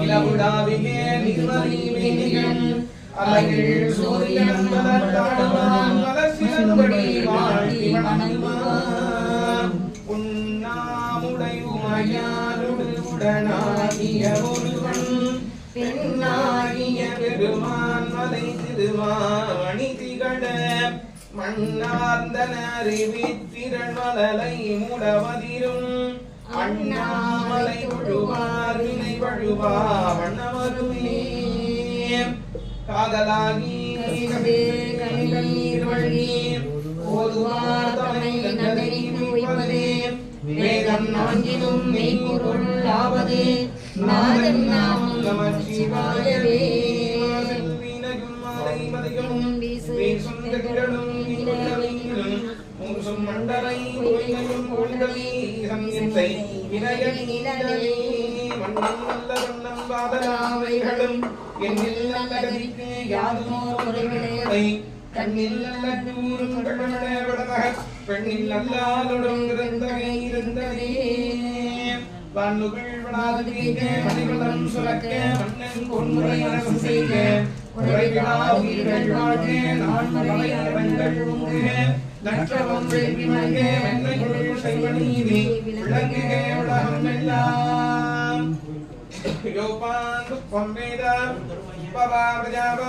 இலவுடாவியே நிர்மலி மேனிகள் அலகில் சூரியன் மலர்த்தாடுவான் மலர்சிலம்படி வாழ்த்தி வணங்குவான் உண்ணாமுடை உமையாருடு உடனாகிய ஒருவன் பெண்ணாகிய பெருமான் மலை திருமாமணி திகழ மண்ணார்ந்தன அறிவித்திரள் மலலை மூடவதிரும் அண்ணாமலை வழுவார் வினை வழுவா வண்ணமருமே காதலாகி கணிதநீர் வழி ஓதுவார் தமை நன்னறிவிப்பதே வேதம் நான்கிலும் மெய்ப்பொருள் ஆவது நாதன் நாமம் நமச்சிவாயவே வீணையும் மாலை மதியும் வீசும் கட்டிடலும் வீணையும் மூசும் மண்டலை பொய்கையும் கோள்களை சம்யத்தை வினையணியினவே மண்ணும் நல்ல வண்ணம் பாதலாவைகளும் என்னில் நல்ல கதிக்கு யாதுமோ குறைவினையதை கண்ணில் நல்ல கூறும் கடமடவடமக பெண்ணில் நல்லாலுடன் இருந்ததே வானுகள் வளாதுவீக மணிவளம் சுரக்க மன்னன் பொன்முறை அரசு செய்க உரைவிழா உயிர்கள் வாழ்க நான் மலை அரங்கள் உங்குக நற்றவம் வேள்வி மல்க வெண்மைக்குள் செய்வநீதி விளங்குக உலகம் எல்லாம் யோபான் துப்பம் வேத பவா பிரஜாப